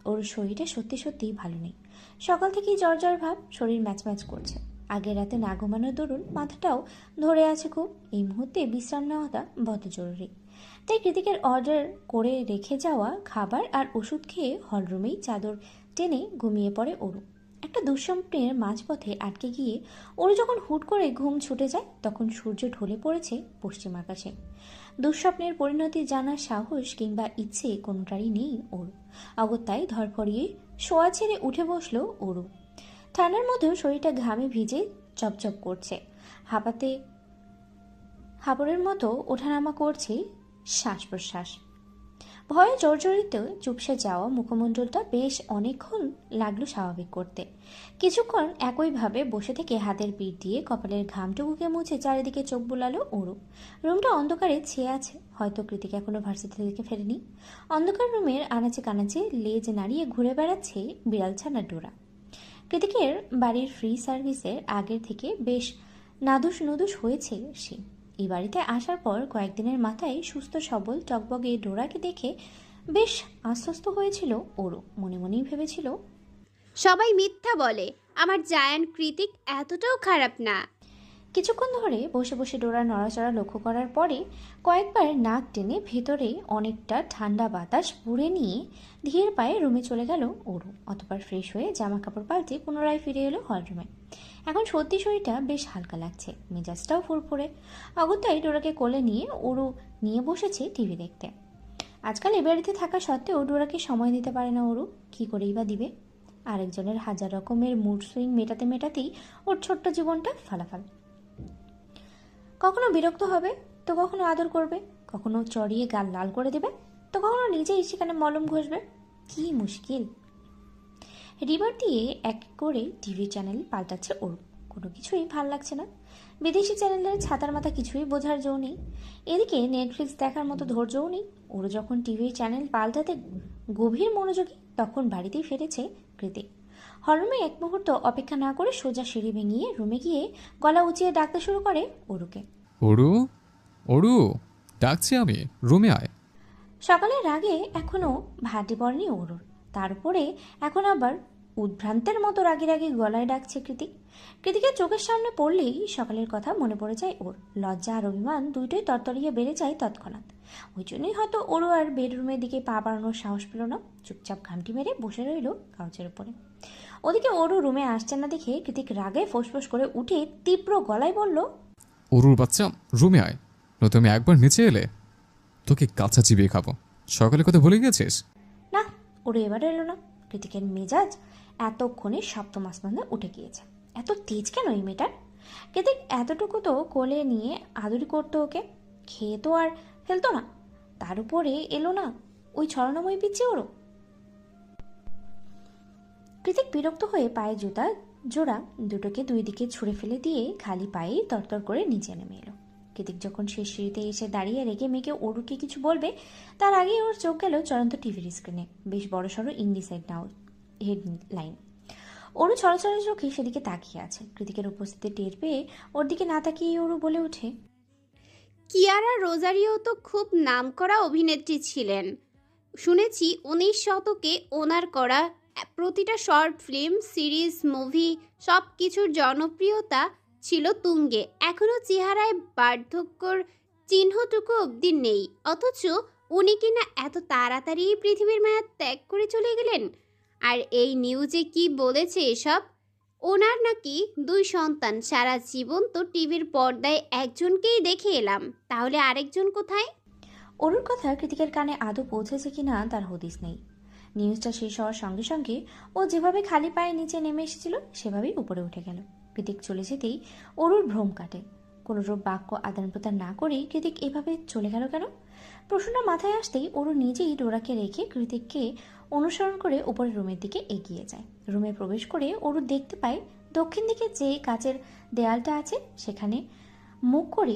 ওর শরীরটা সত্যি সত্যিই ভালো নেই। সকাল থেকেই জ্বর জ্বর ভাব, শরীর ম্যাচ ম্যাচ করছে। আগের রাতে না ঘুমানোর দরুন মাথাটাও ধরে আছে খুব। এই মুহূর্তে বিশ্রাম নেওয়াটা বড় জরুরি। তাই কৃতিকের অর্ডার করে রেখে যাওয়া খাবার আর ওষুধ খেয়ে হলরুমেই চাদর টেনে ঘুমিয়ে পড়ে অরু। একটা দুঃস্বপ্নের মাঝপথে আটকে গিয়ে ওরু যখন হুট করে ঘুম ছুটে যায়, তখন সূর্য ঢলে পড়েছে পশ্চিম আকাশে। দুঃস্বপ্নের পরিণতি জানার সাহস কিংবা ইচ্ছে কোনোটারই নেই ওর। অগত্যায় ধরফরিয়ে শোয়া ছেড়ে উঠে বসলো অরু। ঠান্ডার মধ্যেও শরীরটা ঘামে ভিজে চপচপ করছে। হাঁপাতে হাবরের মতো ওঠানামা করছে শ্বাস প্রশ্বাস। ভয়ে জর্জরিত চুপসে যাওয়া মুখমণ্ডলটা বেশ অনেকক্ষণ লাগলো স্বাভাবিক করতে। কিছুক্ষণ একইভাবে বসে থেকে হাতের পিঠ দিয়ে কপালের ঘামটুকুকে মুছে চারিদিকে চোখ বুলালো ওরু। রুমটা অন্ধকারে ছেয়ে আছে, হয়তো কৃতিক এখনো ভার্সিটি থেকে ফেরেনি। অন্ধকার রুমের আনাচে কানাচে লেজ নাড়িয়ে ঘুরে বেড়াচ্ছে বিড়াল ছানা ডোরা। কৃতিকের বাড়ির ফ্রি সার্ভিসের আগের থেকে বেশ নাদুস নুদুস হয়েছে সে। এই বাড়িতে আসার পর কয়েকদিনের মাথায় সুস্থ সবল টকবগে ডোরাকে দেখে বেশ আশ্বস্ত হয়েছিল ওরও। মনে মনেই ভেবেছিল, সবাই মিথ্যা বলে, আমার জায়ান্ট কৃতিক এতটাও খারাপ না। কিছুক্ষণ ধরে বসে বসে ডোরার নড়াচড়া লক্ষ্য করার পরে কয়েকবার নাক টেনে ভেতরে অনেকটা ঠান্ডা বাতাস পুড়ে নিয়ে ধীর পায়ে রুমে চলে গেল ওরু। অতপর ফ্রেশ হয়ে জামা কাপড় পাল্টে পুনরায় ফিরে এলো হলরুমে। এখন সত্যি শরীরটা বেশ হালকা লাগছে, মেজাজটাও ফুরফুরে। অগত্যাই ডোরাকে কোলে নিয়ে ওরু নিয়ে বসেছে টিভি দেখতে। আজকাল এ বাড়িতে থাকা সত্ত্বেও ডোরাকে সময় দিতে পারে না ওরু। কী করেই বা দিবে? আরেকজনের হাজার রকমের মুড সুইং মেটাতে মেটাতেই ওর ছোট্ট জীবনটা ফালাফাল। কখনো বিরক্ত হবে তো কখনো আদর করবে, কখনো চড়িয়ে গাল লাল করে দেবে তো কখনো নিজেই সেখানে মলম ঘষবে। কি মুশকিল! রিভার দিয়ে এক করে টিভি চ্যানেল পাল্টাচ্ছে ওর। কোনো কিছুই ভাল লাগছে না। বিদেশি চ্যানেলের ছাতার মাথা কিছুই বোঝার জো নেই। এদিকে নেটফ্লিক্স দেখার মতো ধৈর্যও নেই। ওর যখন টিভি চ্যানেল পাল্টাতে গভীর মনোযোগী, তখন বাড়িতেই ফিরেছে কৃতিক। হলরুমে এক মুহূর্ত অপেক্ষা না করে সোজা সিঁড়ি ভেঙিয়ে রুমে গিয়ে গলা উঁচিয়ে ডাকতে শুরু করে ওরুকে। ওরু, ওরু, ডাকছি আমি, রুমে আয়। সকালের আগে এখনো ভাটি পড়েনি ওরুর, তার উপরে এখন আবার উদ্ভ্রান্তের মতো রাগি রাগি গলায় ডাকছে কৃতিক। কৃতিকের চোখের সামনে পড়লেই সকালের কথা মনে পড়ে যায় ওর। লজ্জা আর অভিমান দুইটোই তরতরিয়ে বেড়ে যায় তৎক্ষণাৎ। ওই জন্যই হয়তো ওরও আর বেডরুমের দিকে পা বাড়ানোর সাহস পেল না। চুপচাপ ঘামটি মেরে বসে রইল কাউচের উপরে। ওদিকে ওরও রুমে আসছে না দেখে কৃতিক রাগে ফোঁস করে উঠে তীব্র গলায় বলল, ওরুর বাচ্চা, রুমে আয়, নয়তো আমি একবার নিচে এলে তোকে কাঁচা চিবিয়ে খাবো। সকালে কথা ভুলে গেছিস? না, ওরও এবার এলো না। কৃতিকের মেজাজ এতক্ষণে সপ্তম আসমানে উঠে গিয়েছে। এত তেজ কেন এই মেয়েটার? কৃতিক এতটুকু তো কোলে নিয়ে আদরি করতো ওকে, খেয়ে তো আর ফেলতো না। তার উপরে এলো না ওই ছলনাময় পিচ্ছে ওরও। কৃতিক বিরক্ত হয়ে পায়ে জুতা জোড়া দুটোকে দুই দিকে ছুঁড়ে ফেলে দিয়ে খালি পায়েই তরতর করে নিচে নেমে এলো। কৃতিক যখন শেষ সিঁড়িতে এসে দাঁড়িয়ে রেগে মেগে ওরুকে কিছু বলবে, তার আগেই ওর চোখ গেল চলন্ত টিভির স্ক্রিনে বেশ বড়সড় ইংলিশ হেডলাইন। ওরু ছলছল চোখে সেদিকে তাকিয়ে আছে। কৃতিকের উপস্থিতি টের পেয়ে ওর দিকে না তাকিয়ে ওরু বলে ওঠে, কিয়ারা রোজারিও তো খুব নামকরা অভিনেত্রী ছিলেন। শুনেছি 19 শতকে ওনার করা প্রতিটা শর্ট ফিল্ম, সিরিজ, মুভি সব কিছুর জনপ্রিয়তা ছিল তুঙ্গে। এখনো চেহারায় বার্ধক্যর চিহ্নটুকু অবধি নেই, অথচ উনি কিনা এত তাড়াতাড়ি পৃথিবীর মায়া ত্যাগ করে চলে গেলেন। আর এই নিউজে কি বলেছে এসব? ওনার নাকি 2 সন্তান। সারা জীবন তো টিভির পর্দায় একজনকেই দেখে এলাম, তাহলে আরেকজন কোথায়? ওরুর কথা কৃতিকের কানে আদৌ পৌঁছেছে কিনা তার হদিস নেই। নিউজটা শেষ হওয়ার সঙ্গে সঙ্গে ও যেভাবে খালি পায়ে নিচে নেমে এসেছিল সেভাবেই উপরে উঠে গেল। কৃতিক চলে যেতেই অরুর ভ্রম কাটে। কোনোরূপ বাক্য আদান প্রদান না করেই কৃতিক এভাবে চলে গেল কেন? প্রশ্নটা মাথায় আসতেই অরু নিজেই ডোরাকে রেখে কৃতিককে অনুসরণ করে উপরের রুমের দিকে এগিয়ে যায়। রুমে প্রবেশ করে অরু দেখতে পায় দক্ষিণ দিকে যে কাচের দেয়ালটা আছে সেখানে মুখ করে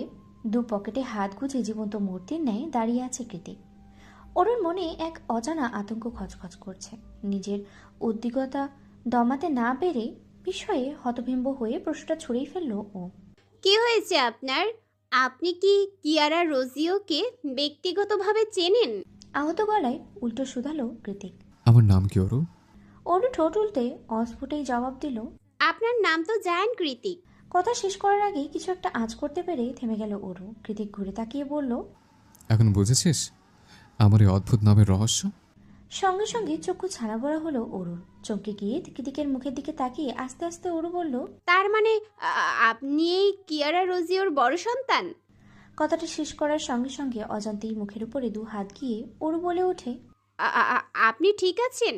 দু পকেটে হাত গুজে জীবন্ত মূর্তির ন্যায় দাঁড়িয়ে আছে কৃতিক। অরুর মনে এক অজানা আতঙ্ক খচখচ করছে। নিজের উদ্বিগ্নতা দমাতে না পেরে বিস্ময়ে হতভম্ব হয়ে প্রশ্নটা ছুঁড়েই ফেলল ও। কি হয়েছে আপনার? আপনি কি কিয়ারা রোজিওকে ব্যক্তিগতভাবে চেনেন? আহত গলায় উল্টো শুধালো কৃতিক। আমার নাম কি ওরু? অরু ঠোঁট উল্টে অস্ফুটেই জবাব দিল। আপনার নাম তো জায়ান কৃতিক। কথা শেষ করার আগেই কিছু একটা আঁচ করতে পেরে থেমে গেল অরু। কৃতিক ঘুরে তাকিয়ে বলল। এখন বুঝেছিস আমার এই অদ্ভুত নামের রহস্য? সঙ্গে সঙ্গে চক্ষু ছানা বড়া হলো অরুর। চমকে গিয়ে কৃতিকের মুখের দিকে তাকিয়ে আস্তে আস্তে অরু বলল। তার মানে আপনি এই কিয়ারা রোজিওর বড় সন্তান? কথাটা শেষ করার সঙ্গে সঙ্গে অজান্তেই মুখের উপরে দু হাত গিয়ে অরু বলে ওঠে। আপনি ঠিক আছেন?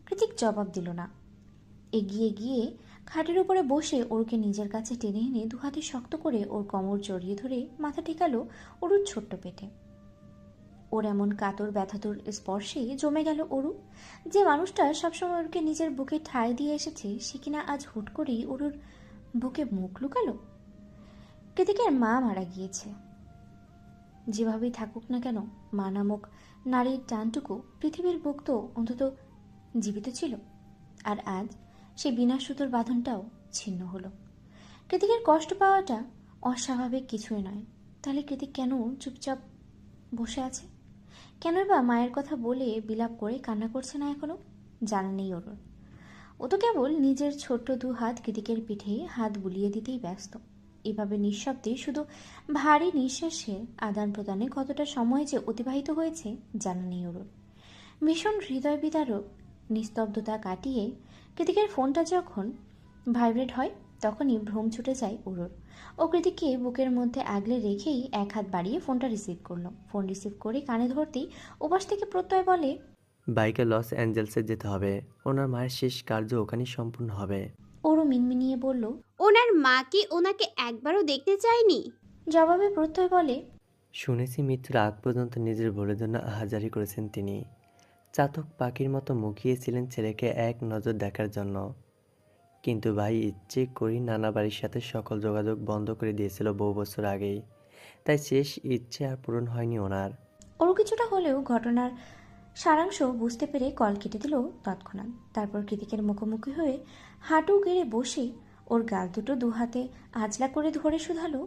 কৃতিক জবাব দিল না। এগিয়ে গিয়ে খাটের উপরে বসে ওরকে নিজের কাছে টেনে এনে দু হাতে শক্ত করে ওর কোমর জড়িয়ে ধরে মাথা ঠেকালো অরুর ছোট্ট পেটে। ওর এমন কাতর ব্যথাতুর স্পর্শে জমে গেল অরু। যে মানুষটা সবসময় ওরকে নিজের বুকে ঠাঁই দিয়ে এসেছে সে কিনা আজ হুট করেই অরুর বুকে মুখ লুকালো। কৃতিকের মা মারা গিয়েছে। যেভাবেই থাকুক না কেন মা নামক নারীর টানটুকু পৃথিবীর বুক তো অন্তত জীবিত ছিল। আর আজ সেই বিনা সুতোর বাঁধনটাও ছিন্ন হলো। কৃতিকের কষ্ট পাওয়াটা অস্বাভাবিক কিছুই নয়। তাহলে কৃতিক কেন চুপচাপ বসে আছে? কেন বা মায়ের কথা বলে বিলাপ করে কান্না করছে না এখনো? জানা নেই ওর। ও তো কেবল নিজের ছোট্ট দু হাত কৃতিকের পিঠে হাত বুলিয়ে দিতেই ব্যস্ত। এভাবে নিঃশব্দে শুধু ভারী নিঃশ্বাসের আদান প্রদানে কতটা সময় যে অতিবাহিত হয়েছে জানা নেই ওর। ভীষণ হৃদয় বিদারক নিস্তব্ধতা কাটিয়ে কৃতিকের ফোনটা যখন ভাইব্রেট হয় তখনই ভ্রম ছুটে যায় ওরর। ও কৃতিককে বুকের মধ্যে আগলে রেখেই এক হাত বাড়িয়ে ফোনটা রিসিভ করলো। ফোন রিসিভ করে কানে ধরতেই ওপাশ থেকে প্রত্যয় বলে। বাইকে লস অ্যাঞ্জেলসে যেতে হবে, ওনার মায়ের শেষ কার্য ওখানেই সম্পূর্ণ হবে। ওরও মিনমিনিয়ে বলল। ওনার মা কি ওনাকে একবারও দেখতে চায়নি? জবাবে প্রত্যয় বলে। শুনেছি মৃত্যুর আগ পর্যন্ত নিজের ভোরের জন্য আহাজারি করেছেন তিনি। চাতক পাখির মতো মুখিয়েছিলেন ছেলেকে এক নজর দেখার জন্য। কিন্তু ভাই ইচ্ছে করেই নানা বাড়ির সাথে সকল যোগাযোগ বন্ধ করে দিয়েছিল বহু বছর আগেই, তাই শেষ ইচ্ছে আর পূরণ হয়নি ওনার। ওরও কিছুটা হলেও ঘটনার সারাংশ বুঝতে পেরে কল কেটে দিল তৎক্ষণাৎ। তারপর কৃতিকের মুখোমুখি হয়ে হাঁটু গেড়ে বসে ওর গাল দুটো দু হাতে আঁচলা করে ধরে শুধালো।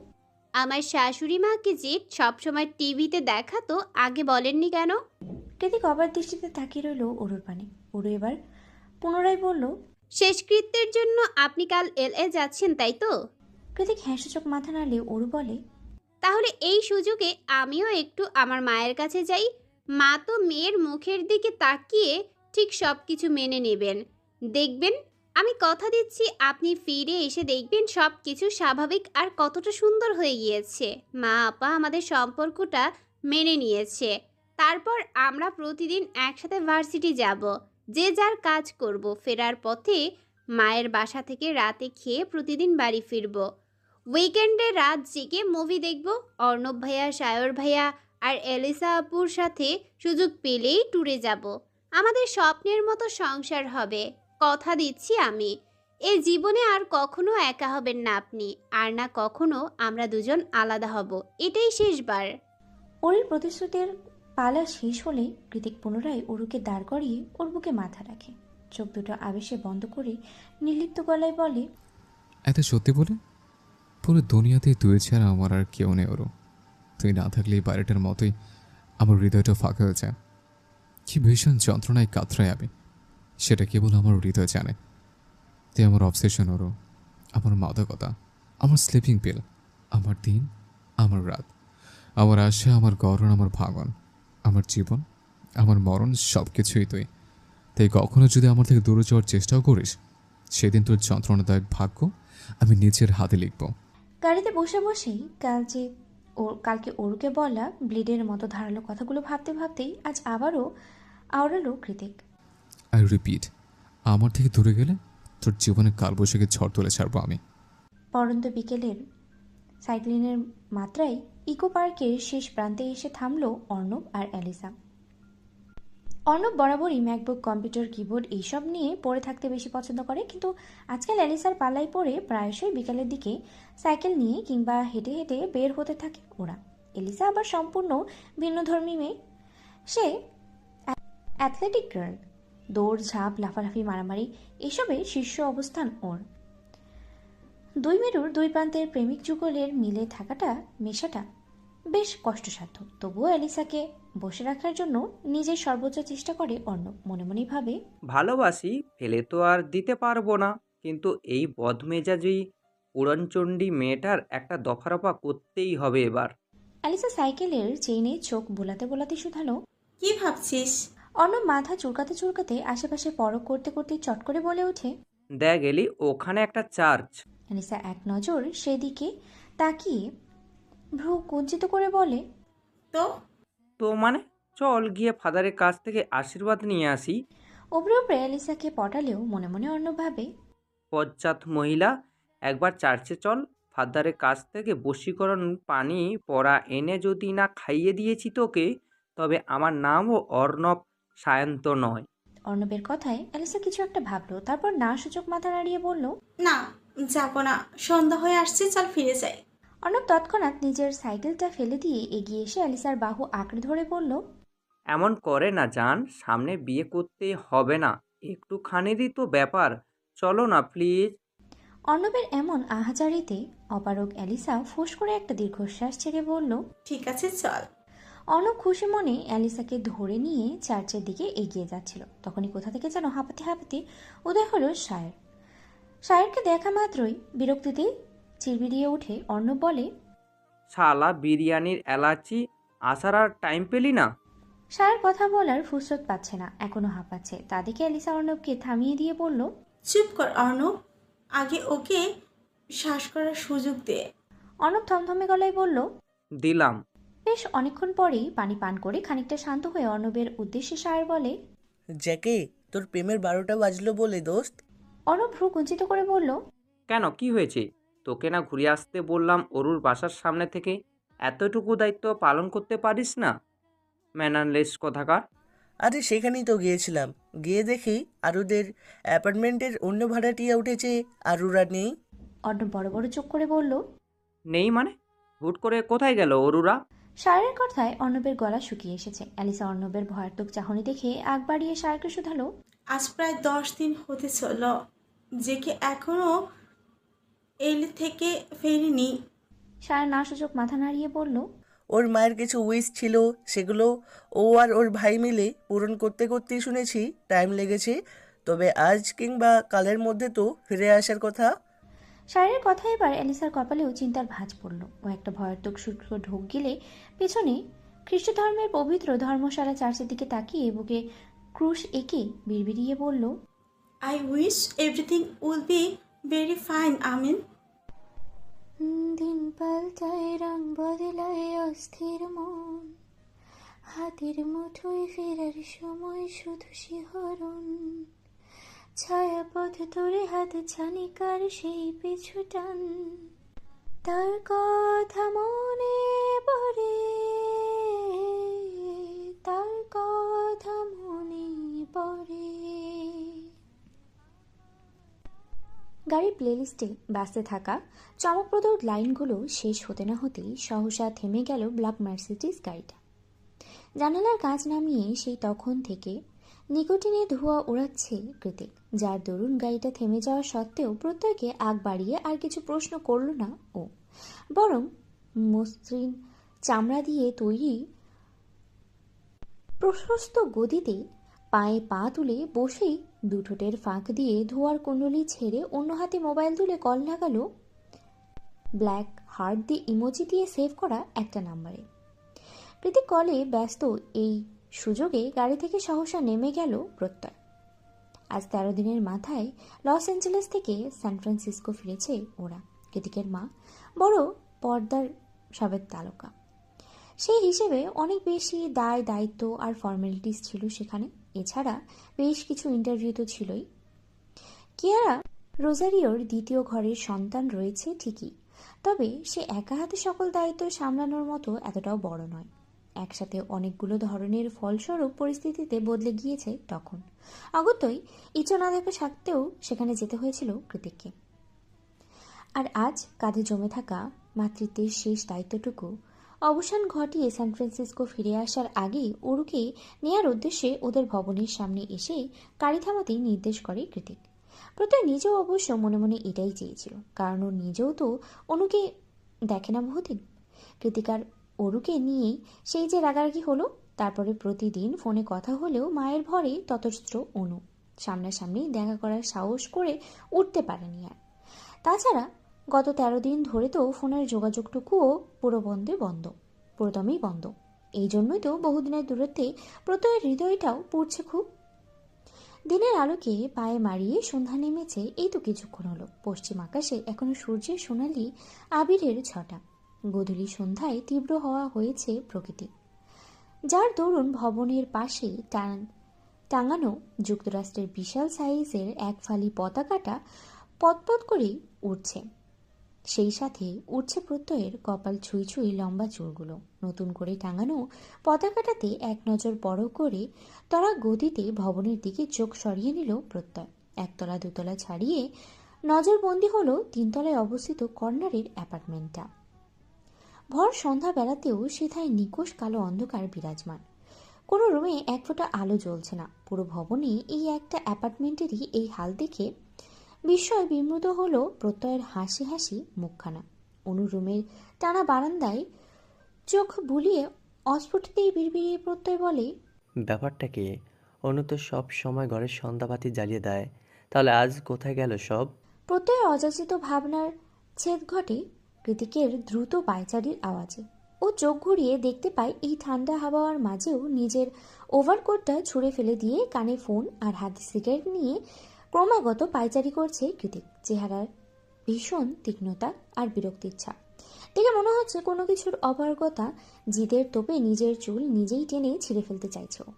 আমার শাশুড়ি মাকে যে সবসময় টিভিতে দেখাতো আগে বলেননি কেন? কৃতিক অবাক দৃষ্টিতে তাকিয়ে রইল ওরুর পানে। ওরু এবার পুনরায় বলল। শেষকৃত্যের জন্য আপনি কাল এলএ যাচ্ছেন তাই তো? কৃতিক হ্যাঁসূচক মাথা নাড়লে ওরু বলে। তাহলে এই সুযোগে আমিও একটু আমার মায়ের কাছে যাই। মা তো মেয়ের মুখের দিকে তাকিয়ে ঠিক সব কিছু মেনে নেবেন। দেখবেন, আমি কথা দিচ্ছি আপনি ফিরে এসে দেখবেন সব কিছু স্বাভাবিক আর কতটা সুন্দর হয়ে গিয়েছে। মা আপা আমাদের সম্পর্কটা মেনে নিয়েছে। তারপর আমরা প্রতিদিন একসাথে ভার্সিটি যাব, যে যার কাজ করব। ফেরার পথে মায়ের বাসা থেকে রাতে খেয়ে প্রতিদিন বাড়ি ফিরব। উইকেন্ডে রাত জেগে মুভি দেখব। অর্ণব ভাইয়া, সায়র ভাইয়া আর এলিসা আপুর সাথে সুযোগ পেলেই ট্যুরে যাব। আমাদের স্বপ্নের মতো সংসার হবে, কথা দিচ্ছি আমি। এই জীবনে আর কখনো একা হবেন না আপনি, আর না কখনো আমরা দুজন আলাদা হব। এটাই শেষবার। ওর প্রতিশ্রুতির পালা শেষ হলে কৃতিক পুনরায় ওরুকে দাঁড় করিয়ে ওর বুকে মাথা রাখে। চোখ দুটো আবেশে বন্ধ করে নির্লিপ্ত গলায় বলে। এত সত্যি বলে? পুরো দুনিয়াতে তুই ছাড়া আমার আর কেউ নেই ওরু। তুই না থাকলে এই বাড়িটার মতোই আমার হৃদয়টা ফাঁকা হয়ে যায়। কি ভীষণ যন্ত্রণায় কাতরাই আমি, সেটা কেবল আমার হৃদয় জানে। তুই আমার অবসেশন ওরু, আমার মাদকতা, আমার স্লিপিং পিল, আমার দিন, আমার রাত, আমার আশা, আমার গরণ, আমার ভাঙন, আমার জীবন, আমার মরণ, সব কিছুই তুই। তাই কখনো যদি আমার থেকে দূরে যাওয়ার চেষ্টাও করিস, সেদিন তোর যন্ত্রণাদায়ক ভাগ্য আমি নিজের হাতে লিখব। গাড়িতে বসে বসেই কালকে ওরুকে বলা ব্লেডের মতো ধারালো কথাগুলো ভাবতে ভাবতেই আজ আবারও আওড়ালো কৃতিক। আই রিপিট, আমার থেকে দূরে গেলে তোর জীবনে কালবৈশাখী ঝড় তুলে ছাড়বো আমি। পরন্ত বিকেলের সাইক্লিনের মাত্রায় ইকো পার্কের শেষ প্রান্তে এসে থামলো অর্ণব আর অ্যালিসা। অর্ণব বরাবরই ম্যাকবুক, কম্পিউটার, কিবোর্ড এইসব নিয়ে পড়ে থাকতে বেশি পছন্দ করে, কিন্তু আজকাল অ্যালিসার পাল্লায় পড়ে প্রায়শই বিকালের দিকে সাইকেল নিয়ে কিংবা হেঁটে হেঁটে বের হতে থাকে ওরা। এলিসা আবার সম্পূর্ণ ভিন্নধর্মী মেয়ে। সে অ্যাথলেটিক গার্ল, দৌড় ঝাঁপ, লাফালাফি, মারামারি এসবের শীর্ষ অবস্থান ওর। দুই মেরুর দুই প্রান্তের প্রেমিক যুগলের মিলে থাকাটা মেশাটা বেশ কষ্টসাধ্য, তবুও অ্যালিসাকে বসে রাখার জন্য নিজের সর্বোচ্চ চেষ্টা করে অর্ণব। মনে মনেই ভাবে, ভালোবাসি, ফেলে তো আর দিতে পারবো না, কিন্তু এই বদমেজাজি উড়নচণ্ডী মেয়েটার একটা দফারফা করতেই হবে এবার। অ্যালিসা সাইকেলের চেইনে চোখ বোলাতে বোলাতে শুধালো। কি ভাবছিস? অর্ণব মাথা চুলকাতে চুলকাতে আশেপাশে পরখ করতে করতে চট করে বলে ওঠে। দেখ এলি, ওখানে একটা চার্চ। অ্যালিসা এক নজর সেদিকে তাকিয়ে ভ্রু কুঞ্চিত করে বলে, তো তো মানে, চল গিয়ে ফাদারের কাছ থেকে আশীর্বাদ নিয়ে আসি। ওপরে ওপরে অ্যালিসাকে পটালেও মনে মনে অর্ণব ভাবে, পশ্চাৎ মহিলা, একবার চার্চে চল। ফাদারের কাছ থেকে বশীকরণ পানি পড়া এনে যদি না খাইয়ে দিয়েছি তোকে, তবে আমার নামও অর্ণব সায়ন্ত নয়। অর্ণবের কথায় অ্যালিসা কিছু একটা ভাবলো, তারপর না সূচক মাথা নাড়িয়ে বলল। না, যাবো না, সন্ধ্যা হয়ে আসছে, চল ফিরে যাই। অর্ণব তৎক্ষণাৎ নিজের সাইকেলটা ফেলে দিয়ে এগিয়ে এসে অ্যালিসার বাহু আঁকড়ে ধরে বলল। এমন করে না জান, সামনে বিয়ে করতে হবে না, একটুখানিরই তো ব্যাপার, চলো না প্লিজ। অর্ণবের এমন আহাজারিতে অপারগ অ্যালিসা ফোঁস করে একটা দীর্ঘশ্বাস ছেড়ে বলল। ঠিক আছে, চল। অর্ণব খুশি মনে অ্যালিসাকে ধরে নিয়ে চার্চের দিকে এগিয়ে যাচ্ছিল। তখনই কোথা থেকে যেন হাঁপাতে হাঁপাতে উদয় হলো সায়ের। সায়েরকে দেখা মাত্রই বিরক্তিতে চিরবিরিয়ে উঠে অর্ণব বলে। শালা বিরিয়ানির এলাচি, আসার আর টাইম পেলি না? সায়ের কথা বলার ফুরসত পাচ্ছে না, এখনো হাঁপাচ্ছে। তা দেখে অ্যালিসা অর্ণবকে থামিয়ে দিয়ে বলল। চুপ কর অর্ণব, আগে ওকে শ্বাস করার সুযোগ দে। অর্ণব থমথমে গলায় বলল। দিলাম। বেশ অনেকক্ষণ পরেই পানি পান করে খানিকটা শান্ত হয়ে অর্ণবের উদ্দেশ্যে সায়ের বলে। জ্যাকে, তোর প্রেমের 12টা বাজলো বলে দোস্ত। অর্ণব ভ্রু কুঞ্চিত করে বলল। কেন, কি হয়েছে? তোকে না ঘুরে আসতে বললাম অরুর বাসার সামনে থেকে? এতটুকু দায়িত্ব পালন করতে পারিস না? ম্যানারলেস কোথাকার। আরে সেখানেই তো গিয়েছিলাম, গিয়ে দেখি আরুদের অ্যাপার্টমেন্টের অন্য ভাড়াটিয়া উঠেছে, আরুরা নেই। অর্ণব বড় বড় চোখ করে বলল। নেই মানে? হুট করে কোথায় গেল অরুরা? সায়ের কথায় অর্ণবের গলা শুকিয়ে এসেছে। অ্যালিসা অর্ণবের ভয়ার্থক চাহনি দেখে আগ বাড়িয়ে সায়েরকে শুধালো। আজ প্রায় 10 দিন হতে চল, যে কি এখনো এল থেকে ফেরেনি। সায়ের না সূচক মাথা নাড়িয়ে বলল। ওর মায়ের কিছু উইশ ছিল, সেগুলো ও আর ওর ভাই মিলে পূরণ করতে করতেই শুনেছি টাইম লেগেছে, তবে আজ কিংবা কালের মধ্যে তো ফিরে আসার কথা। সায়ের কথা এবার অ্যালিসার কপালেও চিন্তার ভাঁজ পড়ল। ও একটা ভয়ার্থক সূত্র ঢোক গেলে পেছনে খ্রিস্ট ধর্মের পবিত্র ধর্মশালা চার্চের দিকে তাকিয়ে বুকে ক্রুশ এঁকে বিড়বিড়িয়ে বলল। I wish everything will be very fine, আমিন। দিন পাল্টায়, রং বদলায় অস্থির মন, হাতের মুঠোয় ফেরার সময় শুধু শিহরণ, ছায়াপথ ধরে হাত ছানিকার সেই পিছু টান, তার কথা মনে পড়ে, তার কথা মনে পড়ে। গাড়ির প্লেলিস্টে বাজতে থাকা চমকপ্রদ লাইনগুলো শেষ হতে না হতেই সহসা থেমে গেল ব্ল্যাক মার্সিডিজ গাড়িটা। জানালার কাঁচ নামিয়ে সেই তখন থেকে নিকোটিনে ধোঁয়া ওড়াচ্ছে কৃতিক, যার দরুন গাড়িটা থেমে যাওয়া সত্ত্বেও প্রত্যেকে আগ বাড়িয়ে আর কিছু প্রশ্ন করল না ও, বরং মসৃণ চামড়া দিয়ে তৈরি প্রশস্ত গদিতে পায়ে পা তুলে বসেই দুঠোঁটের ফাঁক দিয়ে ধোয়ার কুণ্ডলি ছেড়ে অন্য হাতে মোবাইল তুলে কল লাগালো ব্ল্যাক হার্ট দিয়ে ইমোজি দিয়ে সেভ করা একটা নাম্বারে। প্রীতি কলে ব্যস্ত এই সুযোগে গাড়ি থেকে সহসা নেমে গেল প্রত্যয়। আজ 13 দিনের মাথায় লস অ্যাঞ্জেলেস থেকে সান ফ্রান্সিসকো ফিরেছে ওরা। কৃতিকের মা বড় পর্দার সাবেক তারকা, সেই হিসেবে অনেক বেশি দায় দায়িত্ব আর ফর্মালিটিস ছিল সেখানে। এছাড়া বেশ কিছু ইন্টারভিউ তো ছিলই। কিয়ারা রোজারিওর দ্বিতীয় ঘরের সন্তান রয়েছে ঠিকই, তবে সে একা হাতে সকল দায়িত্ব সামলানোর মতো এতটাও বড় নয়। একসাথে অনেকগুলো ধরনের ফলস্বরূপ পরিস্থিতিতে বদলে গিয়েছে তখন। অগত্যই ইচ্ছা না দেখা সত্ত্বেও সেখানে যেতে হয়েছিল কৃতিককে। আর আজ কাঁধে জমে থাকা মাতৃত্বের শেষ দায়িত্বটুকু অবসান ঘটিয়ে সান ফ্রান্সিসকো ফিরে আসার আগেই অরুকে নেয়ার উদ্দেশ্যে ওদের ভবনের সামনে এসে গাড়ি থামাতেই নির্দেশ করে কৃতিক। প্রত্যয় নিজেও অবশ্য মনে মনে এটাই চেয়েছিল, কারণ ও নিজেও তো অনুকে দেখে না বহুদিন। কৃতিকার অরুকে নিয়েই সেই যে রাগারাগি হলো। তারপরে প্রতিদিন ফোনে কথা হলেও মায়ের ভরে ততস্ত্র অনু সামনাসামনি দেখা করার সাহস করে উঠতে পারেনি আর। তাছাড়া গত 13 দিন ধরে তো ফোনের যোগাযোগটুকুও পুরোদমই বন্ধ। এই জন্যই তো বহুদিনের দূরত্বে প্রত্যয়ের হৃদয়টাও পুড়ছে খুব। দিনের আলোকে পায়ে মারিয়ে সন্ধ্যা নেমেছে, এই তো কিছুক্ষণ হলো। পশ্চিম আকাশে এখনো সূর্যের সোনালি আবিরের ছটা। গোধূলি সন্ধ্যায় তীব্র হওয়া হয়েছে প্রকৃতি, যার দরুন ভবনের পাশে টাঙানো যুক্তরাষ্ট্রের বিশাল সাইজের এক ফালি পতাকাটা পতপত করেই উঠছে। সেই সাথে উঠছে প্রত্যয়ের কপাল ছুঁই ছুঁই লম্বা চুলগুলো। নতুন করে টাঙানো পতাকাটাতে এক নজর বড় করে তরা গতিতে ভবনের দিকে চোখ সরিয়ে নিল প্রত্যয়। একতলা দুতলা ছাড়িয়ে নজরবন্দি হলো 3 তলায় অবস্থিত কর্নারের অ্যাপার্টমেন্টটা। ভর সন্ধ্যাবেলাতেও সেথায় নিকোষ কালো অন্ধকার বিরাজমান। কোনো রুমে এক ফোঁটা আলো জ্বলছে না। পুরো ভবনে এই একটা অ্যাপার্টমেন্টেরই এই হাল দেখে বিস্ময় বিমূঢ় হলো প্রত্যয়ের হাসি হাসি মুখখানা। অনু রুমের টানা বারান্দায় চোখ বুলিয়ে অস্ফুটতেই বিড়বিড়িয়ে প্রত্যয় বলে, ব্যাপারটা কি? অনু তো সব সময় ঘরের সন্ধ্যাবাতি জ্বালিয়ে দেয়, তাহলে আজ কোথায় গেল সব? প্রত্যয়ের অযাচিত ভাবনার ছেদ ঘটে কৃতিকের দ্রুত পায়চারির আওয়াজে। ও চোখ ঘুরিয়ে দেখতে পায় এই ঠান্ডা হাওয়ার মাঝেও নিজের ওভারকোটটা ছুঁড়ে ফেলে দিয়ে কানে ফোন আর হাতে সিগারেট নিয়ে ক্রমাগত পায়চারি করছে কৃতিক। চেহারার ভীষণ তীক্ষ্ণতা আর বিরক্তির ছাপ দেখে মনে হচ্ছে কোনো কিছুর অপারগতা জিদের তোপে নিজের চুল নিজেই টেনে ছিঁড়ে ফেলতে চাইছে ও।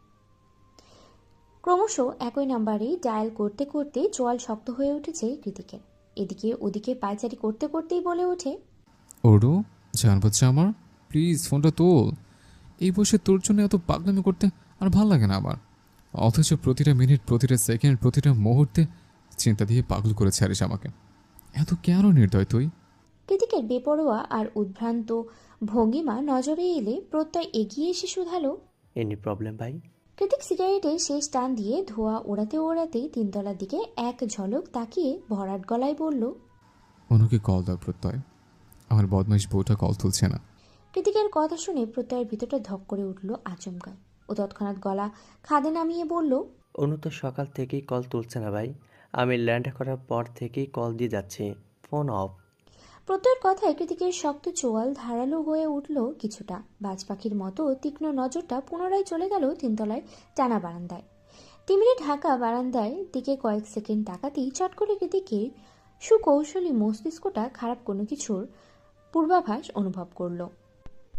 ক্রমশ একই নাম্বারে ডায়াল করতে করতে চোয়াল শক্ত হয়ে উঠেছে কৃতিকের। এদিকে ওদিকে পায়চারি করতে করতেই বলে ওঠে, ওরু, জান বাচ্চা আমার, প্লিজ ফোনটা তোল। এই বসে তোর জন্য এত পাগলামি করতে আর ভাল লাগে না আমার। অথচ প্রতিটা মিনিট, প্রতিটা সেকেন্ড, প্রতিটা মুহূর্তে চিন্তা দিয়ে পাগল করে ছাড়িস আমাকে। এত কেন নির্দয় তুই? কৃতিকের বেপরোয়া আর উদ্ভ্রান্ত ভঙ্গিমা নজরে এলে প্রত্যয় এগিয়ে এসে শুধালো, এনি প্রবলেম ভাই? কৃতিক সিগারেটে শেষ টান দিয়ে ধোঁয়া ওড়াতে ওড়াতেই 3 তলার দিকে এক ঝলক তাকিয়ে ভরাট গলায় বলল, অনুকে কল দাও প্রত্যয়, আমার বদমাইশ বউটা কল তুলছে না। কৃতিকের কথা শুনে প্রত্যয়ের ভিতরটা ধক করে উঠল আচমকায়। ও তৎক্ষণাৎ গলা খাদে নামিয়ে বলল, অনু তো সকাল থেকেই কল তুলছে না ভাই। আমি ল্যান্ড করার পর থেকেই কল দিয়ে যাচ্ছি, ফোন অফ। প্রত্যয়ের কথায় কৃতিকের শক্ত চোয়াল ধারালো হয়ে উঠল কিছুটা। বাজ পাখির মতো তীক্ষ্ণ নজরটা পুনরায় চলে গেল 3 তলায় টানা বারান্দায়। তিমিরে ঢাকা বারান্দায় দিকে কয়েক সেকেন্ড তাকাতেই চট করে কৃতিকের সুকৌশলী মস্তিষ্কটা খারাপ কোনো কিছুর পূর্বাভাস অনুভব করল।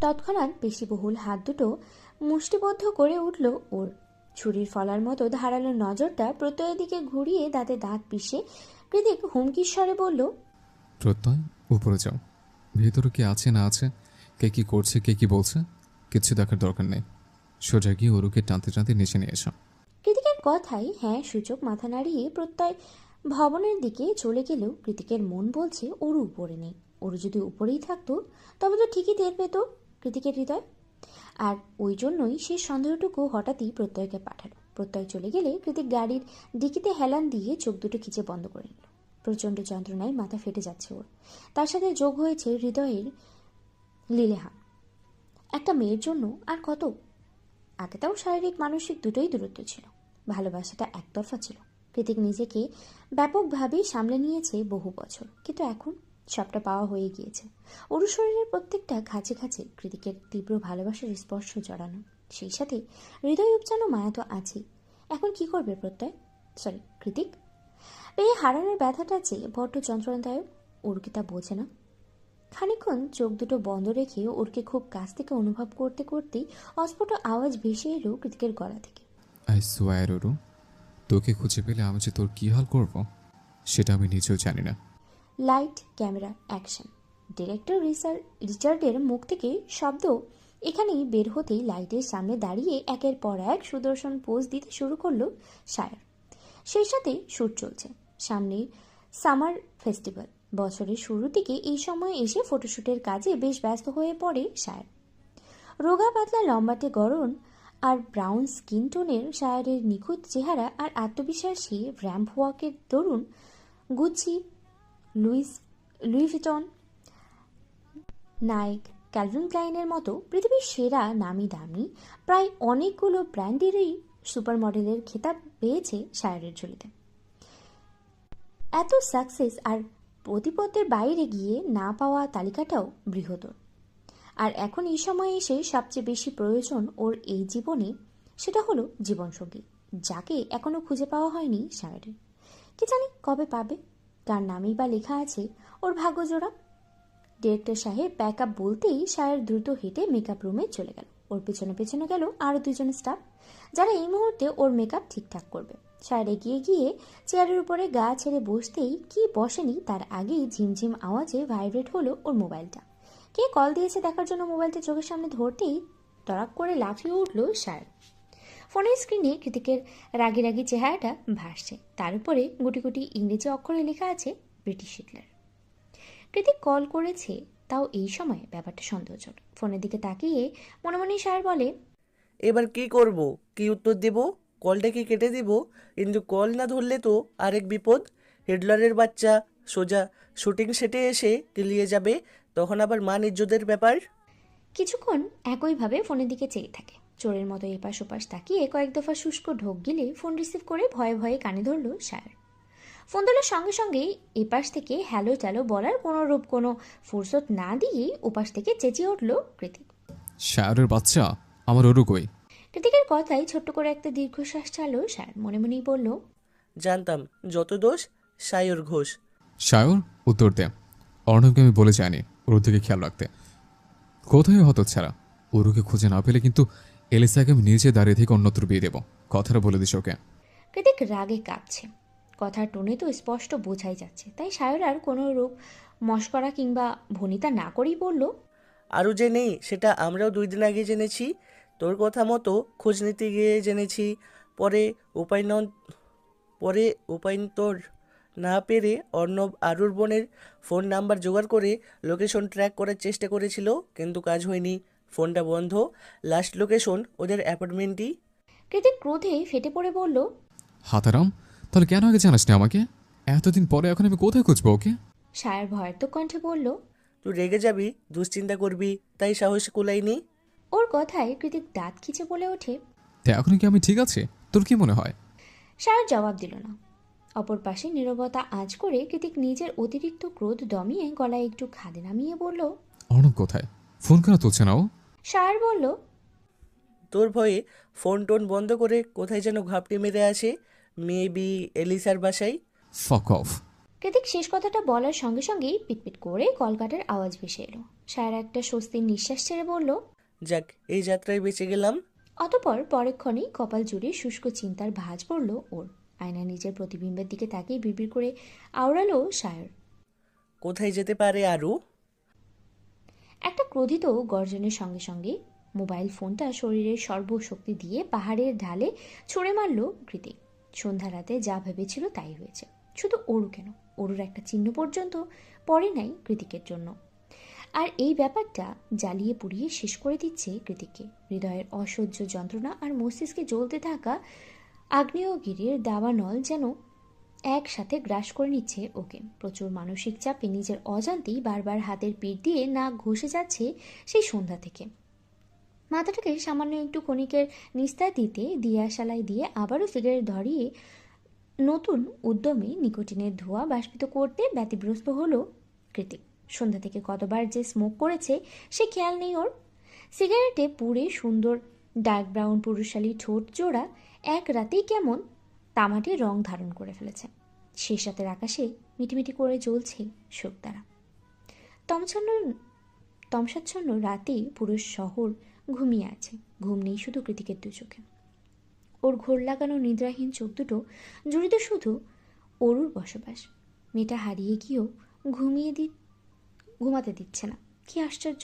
তৎক্ষণাৎ পেশিবহুল হাত দুটো মুষ্টিবদ্ধ করে উঠল ওর। ছুরির ফলার মতো ধারালো নজরটা প্রত্যয়ের দিকে ঘুরিয়ে দাঁতে দাঁত পিষে কৃতিক হুমকির স্বরে বলল, প্রত্যয়, উপরে যাও। ভেতরে কে আছে না আছে, কে কি করছে, কে কি বলছে, কিচ্ছু দেখার দরকার নেই। সোজা গিয়ে ওরুকে টানতে টানতে নিচে নিয়ে এসো। কৃতিকের কথাই হ্যাঁ সূচক মাথা নাড়িয়ে প্রত্যয় ভবনের দিকে চলে গেলেও কৃতিকের মন বলছে ওরু উপরে নেই। ওরু যদি উপরেই থাকতো তবে তো ঠিকই টের পেত কৃতিকের হৃদয়। আর ওই জন্যই সে সন্দেহটুকু হঠাৎই প্রত্যয়কে পাঠালো। প্রত্যয় চলে গেলে কৃতিক গাড়ির ডিকিতে হেলান দিয়ে চোখ দুটো খিচে বন্ধ করে নিল। প্রচণ্ড যন্ত্রণায় মাথা ফেটে যাচ্ছে ওর। তার সাথে যোগ হয়েছে হৃদয়ের লীলেহা। একটা মেয়ের জন্য আর কত? আগে তাও শারীরিক মানসিক দুটোই দূরত্ব ছিল, ভালোবাসাটা একতরফা ছিল। কৃতিক নিজেকে ব্যাপকভাবে সামলে নিয়েছে বহু বছর, কিন্তু এখন সবটা পাওয়া হয়ে গিয়েছে। ওর শরীরের প্রত্যেকটা খাঁচে খাঁচে কৃতিকের তীব্র ভালোবাসার স্পর্শ জড়ানো, সেই সাথে হৃদয় উপচানো মায়া তো আছেই। এখন কি করবে কৃতিক? পেয়ে হারানোর ব্যথাটা চেয়ে বড্ড যন্ত্রণাদায়ক। ওর কি তা বোঝে না? খানিকক্ষণ চোখ দুটো বন্ধ রেখে ওরকে খুব কাছ থেকে অনুভব করতে করতেই অস্ফুট আওয়াজ ভেসে এলো কৃতিকের গলা থেকে, আই সোয়ার ওরু, তোকে খুঁজে পেলে আমি যে তোর কী হাল করব সেটা আমি নিজেও জানি না। Light, camera, action. ডিরেক্টর রিচার্ডের মুখ থেকে শব্দ এখানেই বের হতেই লাইটের সামনে দাঁড়িয়ে একের পর এক সুদর্শন পোজ দিতে শুরু করলো শায়ার। সেই সাথে শ্যুট চলছে। সামনে সামার ফেস্টিভ্যাল। বছরের শুরুর দিকে এই সময় এসে ফটোশ্যুটের কাজে বেশ ব্যস্ত হয়ে পড়ে শায়ার। রোগা পাতলা লম্বাটে গড়ন আর ব্রাউন স্কিন টোনের শায়ারের নিখুঁত চেহারা আর আত্মবিশ্বাসী র্যাম্প ওয়াকের দরুন Gucci, Louis Vuitton, Nike, Calvin ক্লাইনের মতো পৃথিবীর সেরা নামি দামি প্রায় অনেকগুলো ব্র্যান্ডেরই সুপার মডেলের খেতাব পেয়েছে শায়ারের ঝুলিতে। এত সাকসেস আর প্রতিপত্তির বাইরে গিয়ে না পাওয়া তালিকাটাও বৃহত্তর। আর এখন এই সময়ে এসে সবচেয়ে বেশি প্রয়োজন ওর এই জীবনে, সেটা হলো জীবনসঙ্গী, যাকে এখনো খুঁজে পাওয়া হয়নি শায়ারের। কি জানি কবে পাবে, কার নামেই বা লেখা আছে ওর ভাগ্যজোড়া। ডিরেক্টর সাহেব প্যাক আপ বলতেই শায়ার দ্রুত হেঁটে মেকআপ রুমে চলে গেল। ওর পেছনে পেছনে গেল আরও দুজন স্টাফ, যারা এই মুহূর্তে ওর মেকআপ ঠিকঠাক করবে। শায়ার এগিয়ে গিয়ে চেয়ারের উপরে গা ছেড়ে বসতেই কি বসেনি তার আগেই ঝিমঝিম আওয়াজে ভাইব্রেট হলো ওর মোবাইলটা। কে কল দিয়েছে দেখার জন্য মোবাইলটা চোখের সামনে ধরতেই তড়াক করে লাফিয়ে উঠল শায়ার। ফোনের স্ক্রিনে কৃতিকের রাগি রাগি চেহারাটা ভাসছে, তার উপরে গুটি গুটি ইংরেজি অক্ষরে লেখা আছে ব্রিটিশ হিটলার। কৃতিক কল করেছে, তাও এই সময় ব্যাপারটা সন্দেহজনক। ফোনের দিকে তাকিয়ে মনে মনে শায়ার বলে, এবার কি করব, কি উত্তর দেব? কলটা কি কেটে দিব? কিন্তু কল না ধরলে তো আরেক বিপদ। হিটলারের বাচ্চা সোজা শুটিং সেটে এসে কিলিয়ে যাবে, তখন আবার মান ইজ্জতের ব্যাপার। কিছুক্ষণ একইভাবে ফোনের দিকে চেয়ে থাকে, চোরের মতো এপাশ ওপাশ তাকিয়ে কয়েক দফা শুষ্ক ঢোক গিলে ফোন রিসিভ করে ভয়ে ভয়ে কানে ধরল শায়ার। ফোন তোলার সঙ্গে সঙ্গেই এপাশ থেকে হ্যালো ট্যালো বলার কোনো ফুরসত না দিয়েই ওপাশ থেকে চেঁচিয়ে উঠল কৃতিক। শায়ারের বাচ্চা, আমার ওরু কই? কৃতিকের কথায় ছোট্ট করে একটা দীর্ঘশ্বাস চালো শায়ার। মনে মনেই বলল, জানতাম যত দোষ সায়র ঘোষ। শায়র, উত্তর দে। অর্ণবকে আমি বলে যাইনি ওর দিকে খেয়াল রাখতে। কোথায় হতচ্ছাড়া, ওরুকে খুঁজে না পেলে কিন্তু এলিসাকে আমি নিজে দাঁড়িয়ে থেকে অন্যত্র বিয়ে দেবো, কথাটা বলে দিস ওকে। কৃতিক রাগে কাঁপছে, কথার টোনে তো স্পষ্ট বোঝাই যাচ্ছে। তাই শায়র আর কোনো রূপ মস্করা কিংবা ভনিতা না করেই বলল, আরও যে নেই সেটা আমরাও 2 দিন আগে জেনেছি। তোর কথা মতো খোঁজ নিতে গিয়ে জেনেছি। পরে উপায়ন্তর না পেরে অর্ণব আরুর বোনের ফোন নাম্বার জোগাড় করে লোকেশন ট্র্যাক করার চেষ্টা করেছিল, কিন্তু কাজ হয়নি। ফোনটা বন্ধ। লাস্ট লোকেশন ওদের অ্যাপার্টমেন্টই। কৃতিক ক্রোধে ফেটে পড়ে বলল, হাতারাম, তাহলে কেন আগে জানাস না আমাকে? এতদিন পরে এখন আমি কোথায় খুঁজবো ওকে? শায়র ভয়ার্থক কণ্ঠে বলল। তুই রেগে যাবি, দুশ্চিন্তা করবি, তাই সাহস কুলাইনি। ওর কথায় কৃতিক দাঁত খিচে বলে ওঠে, তা এখন কি আমি ঠিক আছে? তোর কি মনে হয়? শায়র জবাব দিল না। অপর পাশে নীরবতা আঁচ করে কৃতিক নিজের অতিরিক্ত ক্রোধ দমিয়ে গলায় একটু খাদে নামিয়ে বলল, অর্ণব কোথায়? ফোন কেন তুলছে না ও? শায়র বলল, তোর ভয়ে ফোন টোন বন্ধ করে কোথায় যেন ঘাপটি মেরে আছে, মেবি এলিসার বাসায়। ফক অফ। কৃতিক শেষ কথাটা বলার সঙ্গে সঙ্গেই পিটপিট করে কলকাটার আওয়াজ ভেসে এলো। শায়র একটা স্বস্তির নিঃশ্বাস ছেড়ে বলল, যাক, এই যাত্রায় বেঁচে গেলাম। অতপর পরেক্ষণেই কপাল জুড়ে শুষ্ক চিন্তার ভাঁজ পড়ল ওর। আয়না নিজের প্রতিবিম্বের দিকে তাকিয়ে বিড়বিড় করে আওড়ালো শায়র, কোথায় যেতে পারে আরু? একটা ক্রোধিত গর্জনের সঙ্গে সঙ্গে মোবাইল ফোনটা শরীরের সর্বশক্তি দিয়ে পাহাড়ের ঢালে ছুঁড়ে মারল কৃতিক। সন্ধ্যা রাতে যা ভেবেছিল তাই হয়েছে। শুধু ওরু কেন, ওরুর একটা চিহ্ন পর্যন্ত পড়ে নাই কৃতিকের জন্য। আর এই ব্যাপারটা জ্বালিয়ে পুড়িয়ে শেষ করে দিচ্ছে কৃতিককে। হৃদয়ের অসহ্য যন্ত্রণা আর মস্তিষ্কে জ্বলতে থাকা আগ্নেয়গিরির দাবানল যেন একসাথে গ্রাস করে নিচ্ছে ওকে। প্রচুর মানসিক চাপে নিজের অজান্তেই বারবার হাতের পিঠ দিয়ে নাক ঘষে যাচ্ছে সেই সন্ধ্যা থেকে। মাথাটাকে সামান্য একটু ক্ষণিকের নিস্তার দিতে দিয়াশালায় দিয়ে আবারও সিগারেট ধরিয়ে নতুন উদ্যমে নিকোটিনের ধোঁয়া বাষ্পিত করতে ব্যতিব্যস্ত হলো কৃতিক। সন্ধ্যা থেকে কতবার যে স্মোক করেছে সে খেয়াল নেই ওর। সিগারেটে পুড়ে সুন্দর ডার্ক ব্রাউন পুরুষালী ঠোঁট জোড়া এক রাতেই কেমন তামাটে রং ধারণ করে ফেলেছে। শেষ রাতের আকাশে মিটিমিটি করে জ্বলছে শোকতারা। তমসাচ্ছন্ন রাতে পুরো শহর ঘুমিয়ে আছে। ঘুম নেই শুধু কৃতিকের দু চোখে। ওর ঘোর লাগানো নিদ্রাহীন চোখ দুটো জড়িত শুধু অরুর বসবাস। মেয়েটা হারিয়ে গিয়েও ঘুমাতে দিচ্ছে না। কি আশ্চর্য!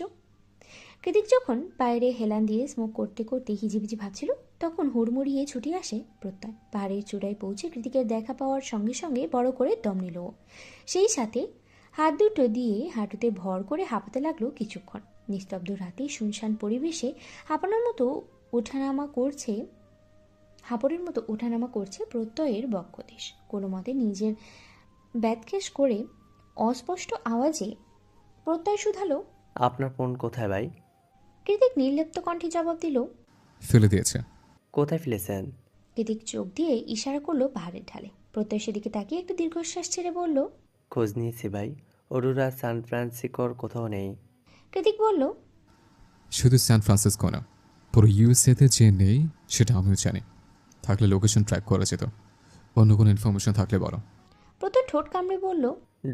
কৃতিক যখন বাইরে হেলান দিয়ে স্মোক করতে করতে হিজিবিজি ভাবছিল, তখন হুড়মুড়িয়ে ছুটে আসে প্রত্যয়। পাহাড়ের চূড়ায় পৌঁছে কৃতিকের দেখা পাওয়ার সঙ্গে সঙ্গে বড় করে দম নিল। সেই সাথে হাত দুটো দিয়ে হাঁটুতে ভর করে হাঁপাতে লাগলো কিছুক্ষণ। নিস্তব্ধ রাতে শুনশান পরিবেশে হাঁপানোর মতো ওঠানামা করছে প্রত্যয়ের বক্ষদেশ। কোনো মতে নিজের ব্যাতকেশ করে অস্পষ্ট আওয়াজে প্রত্যয় শুধালো, আপনার ফোন কোথায় ভাই? কৃতিক নির্লিপ্ত কণ্ঠে জবাব দিল। ফেলে দিয়েছে। কোথায় ফেলেছেন? কৃতিক চোখ দিয়ে ইশারা করলো পাহাড়ের ঢালে। প্রত্যয় সেদিকে তাকিয়ে একটা দীর্ঘশ্বাস ছেড়ে বলল। খোঁজ নিয়েছি ভাই, অরোরা সান ফ্রান্সিসকোর কোথাও নেই। কৃতিক বলল। শুধু স্যান ফ্রান্সিসকো না, পুরো ইউএসএতে যে নেই সেটা আমিও জানি। থাকলে লোকেশন ট্র্যাক করা যেত। অন্য কোনো ইনফরমেশন থাকলে বলো। প্রত্যয় ঠোঁট কামড়ে বলল।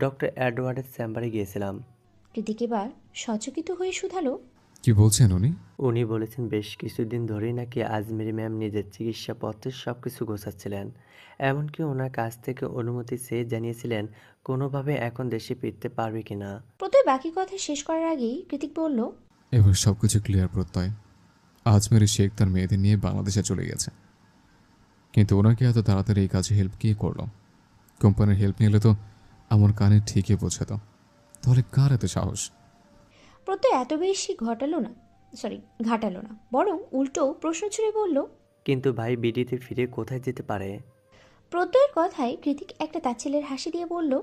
ডক্টর অ্যাডওয়ার্ডের চেম্বারে গিয়েছিলাম। কৃতিক এবার সচকিত হয়ে শুধালো। কি বলছেন উনি? উনি বলেছেন বেশ কিছুদিন ধরেই নাকি আজমেরি ম্যাম নিজের চিকিৎসাপত্রের সব কিছু গোছাচ্ছিলেন। এমনকি ওনার কাছ থেকে অনুমতি চেয়ে জানিয়েছিলেন কোনোভাবে এখন দেশে ফিরতে পারবে কিনা। প্রত্যয় বাকি কথা শেষ করার আগেই কৃতিক বলল। এবার সব কিছু ক্লিয়ার প্রত্যয়। আজমেরি শেখ তার মেয়েদের নিয়ে বাংলাদেশে চলে গেছে, কিন্তু ওনাকে এত তাড়াতাড়ি এই কাজে হেল্প কে করলো? কোম্পানির হেল্প নিলে তো আমার কানে ঠিকই পৌঁছাতো। তাহলে কার এত সাহস? প্রত্যয় এত বেশি ঘাটালো না, বরং উল্টো প্রশ্ন ছুড়ে বলল। কিন্তু ভাই বিডিতে ফিরে কোথায় যেতে পারে? প্রত্যয়ের কথায় কৃতিক একটা তাচ্ছিল্যের হাসি দিয়ে বলল।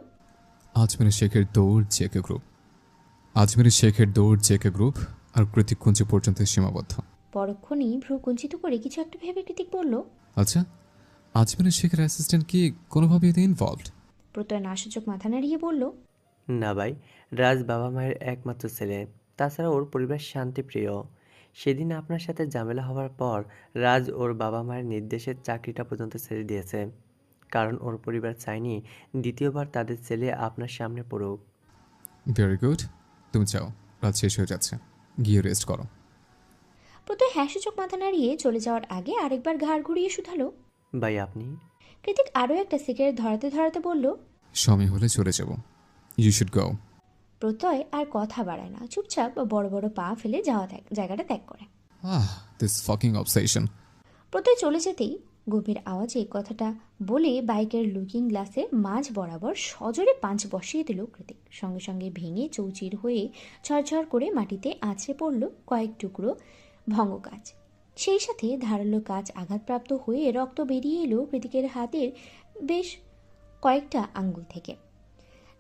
আজমেরি শেখের দৌড় জেকে গ্রুপ। আজমেরি শেখের দৌড় জেকে গ্রুপ আর কৃতিক কুঞ্জি পর্যন্ত সীমাবদ্ধ। পরক্ষণেই ভ্রু কুঞ্চিত করে কিছু একটা ভেবে কৃতিক বলল। আচ্ছা, আজমেরি শেখের অ্যাসিস্ট্যান্ট কি কোনোভাবে এতে ইনভলভড? প্রত্যয় নাসূচক মাথা নাড়িয়ে বলল। না ভাই, রাজ বাবা মায়ের একমাত্র ছেলে, তাছাড়া ওর পরিবার শান্তিপ্রিয়। সেদিন আপনার সাথে ঝামেলা হওয়ার পর রাজ ওর বাবা মায়ের নির্দেশে চাকরিটা পর্যন্ত ছেড়ে দিয়েছে, কারণ ওর পরিবার চায়নি দ্বিতীয়বার তাদের ছেলে আপনার সামনে পড়ুক। ভেরি গুড, তুমি চাও। রাত শেষ হয়ে যাচ্ছে, গিয়ে রেস্ট করো। প্রত্যয় হ্যাসূচক মাথা নাড়িয়ে চলে যাওয়ার আগে আরেকবার ঘাড় ঘুরিয়ে শুধালো। ভাই আপনি? কৃতিক আরও একটা সিগারেট ধরাতে ধরাতে বলল। সময় হলে চলে যাব। You should go. প্রত্যয় আর কথা বাড়ায় না, চুপচাপ বড় বড় পা ফেলে জায়গাটা ত্যাগ করে। This fucking obsession. প্রত্যয় চলে যেতেই গভীর আওয়াজে কথাটা বলে বাইকের লুকিং গ্লাসের মাঝ বরাবর সজোরে পাঁচ বসিয়ে দিল কৃতিক। সঙ্গে সঙ্গে ভেঙে চৌচির হয়ে ঝরঝর করে মাটিতে আছড়ে পড়ল কয়েক টুকরো ভঙ্গ কাচ। সেই সাথে ধারালো কাচ আঘাতপ্রাপ্ত হয়ে রক্ত বেরিয়ে এলো কৃতিকের হাতের বেশ কয়েকটা আঙ্গুল থেকে।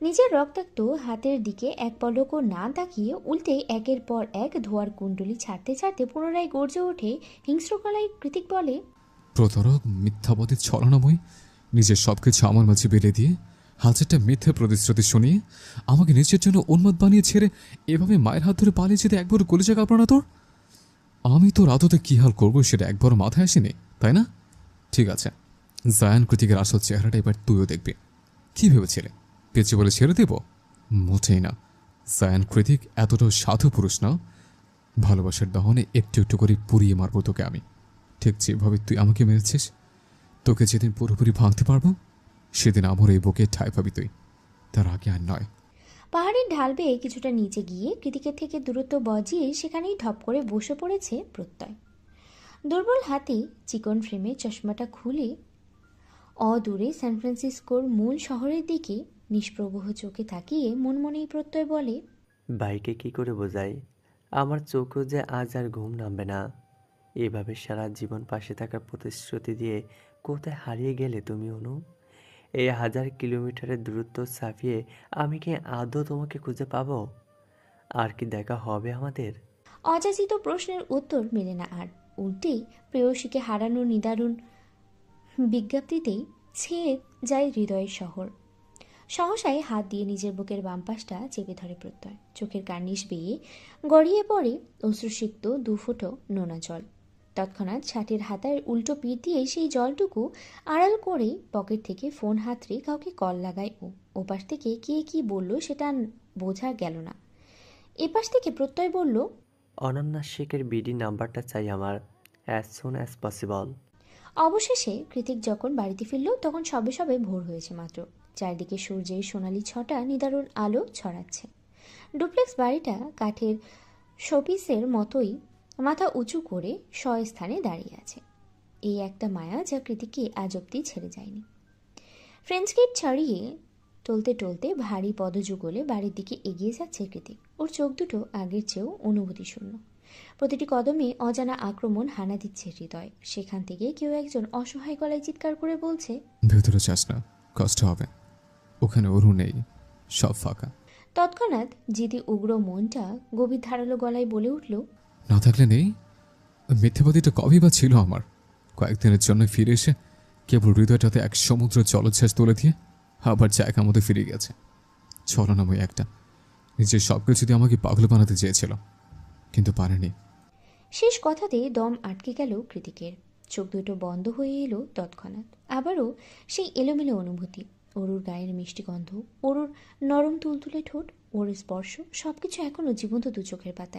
নিজের রক্তাক্ত হাতের দিকে এক পলকও না তাকিয়ে উল্টে একের পর এক ধোয়ার কুণ্ডলি ছাড়তে ছাড়তে পুনরায় গর্জে ওঠে হিংস্র গলায় কৃতিক বলে। প্রতারক, মিথ্যাবাদী, ছলনাময়, নিজের সবকিছু আমার মাঝে বেড়ে দিয়ে হাজারটা মিথ্যা প্রতিশ্রুতি শুনিয়ে আমাকে নিজের জন্য উন্মাদ বানিয়ে ছেড়ে এভাবে মায়ের হাত ধরে পালিয়ে যেতে একবার কলিজা কাঁপলো না তোর? আমি তোর আদতে কী হাল করবো সেটা একবারও মাথায় আসেনি, তাই না? ঠিক আছে, জায়ান কৃতিকের আসল চেহারাটা এবার তুইও দেখবি। কী ভেবেছিলে পেয়েছে বলে ছেড়ে দেব? মোটেই না। জায়ান কৃতিক এতটাও সাধু পুরুষ না। ভালোবাসার দহনে একটু একটু করে পুড়িয়ে মারবো তোকে আমি, ঠিক যেভাবে তুই আমাকে মেরেছিস। তোকে যেদিন পুরোপুরি ভাঙতে পারবো সেদিন আমার এই বুকে ঠাঁই পাবি তুই, তার আগে আর নয়। পাহাড়ের ঢাল বেয়ে কিছুটা নিচে গিয়ে কৃতিকের থেকে দূরত্ব বজিয়ে সেখানেই ঢপ করে বসে পড়েছে প্রত্যয়। দুর্বল হাতে চিকন ফ্রেমে চশমাটা খুলে অদূরে সান ফ্রান্সিসকোর মূল শহরের দিকে নিষ্প্রবহ চোখে তাকিয়ে মনমনেই প্রত্যয় বলে। ভাইকে কি করে বোঝাই আমার চোখও যে আজ আর ঘুম নামবে না। এভাবে সারা জীবন পাশে থাকার প্রতিশ্রুতি দিয়ে কোথায় হারিয়ে গেলে তুমি অনু? এই 1000 কিলোমিটারের দূরত্ব ছাপিয়ে আমি কি আদৌ তোমাকে খুঁজে পাবো? আর কি দেখা হবে আমাদের? অযাচিত প্রশ্নের উত্তর মেলে না আর, উল্টেই প্রেয়সীকে হারানোর নিদারুণ বিজ্ঞপ্তিতেই ছেয়ে যায় হৃদয়ের শহর। সহসায় হাত দিয়ে নিজের বুকের বাম পাশটা চেপে ধরে প্রত্যয়। চোখের কার্নিশ বেয়ে গড়িয়ে পড়ে অশ্রুসিক্ত দুফুটো নোনা জল। তৎক্ষণাৎ ছাটির হাতায় উল্টো পিঠ দিয়ে সেই জলটুকু আড়াল করে পকেট থেকে ফোন হাতড়ে কাউকে কল লাগায় ও। ওপাশ থেকে কে কি বলল সেটা বোঝা গেল না। এপাশ থেকে প্রত্যয় বলল। অনন্যা শেখের বিডি নাম্বারটা চাই আমার, অ্যাজ সুন অ্যাজ পসিবল। অবশেষে কৃতিক যখন বাড়িতে ফিরল তখন সবে সবে ভোর হয়েছে মাত্র। চারদিকে সূর্যের সোনালি ছটা নিদারুণ আলো ছড়াচ্ছে। ডুপ্লেক্স বাড়িটা কাঠের শোপিসের মতোই মাথা উঁচু করে স্বস্থানে দাঁড়িয়ে আছে। এই একটা মায়া যা কৃতিককে আজ অব্দি ছেড়ে যায়নি। ফ্রেঞ্চ গেট ছাড়িয়ে টলতে টলতে ভারী পদযুগলে বাড়ির দিকে এগিয়ে যাচ্ছে কৃতিক। ওর চোখ দুটো আগের চেয়েও অনুভূতিশূন্য। প্রতিটি কদমে অজানা আক্রমণ হানা দিচ্ছে হৃদয়। সেখান থেকে কেউ একজন অসহায় গলায় চিৎকার করে বলছে, ভেতরে চাস না, কষ্ট হবে, ওখানে অরু নেই, সব ফাঁকা। তৎক্ষণাৎ জিতি উগ্র মনটা গভীর ধারালো গলায় বলে উঠল, না থাকলে নেই। মিথ্যাবাদীটা কবেই বা ছিল আমার। কয়েকদিনের জন্য ফিরে এসে কেবল হৃদয়টাতে এক সমুদ্র জলোচ্ছ্বাস তুলে দিয়ে আবার জায়গা মতো ফিরে গেছে। ছলনাময় একটা, নিজের সব কিছু দিয়ে আমাকে পাগল বানাতে চেয়েছিল, কিন্তু পারেনি। শেষ কথাতে দম আটকে গেল কৃতিকের। চোখ দুটো বন্ধ হয়ে এলো তৎক্ষণাৎ। আবারও সেই এলোমেলো অনুভূতি, অরুর গায়ের মিষ্টি গন্ধ, অরুর নরম তুলতুলে ঠোঁট, ওর স্পর্শ, সবকিছু এখনো জীবন্ত দু চোখের পাতায়।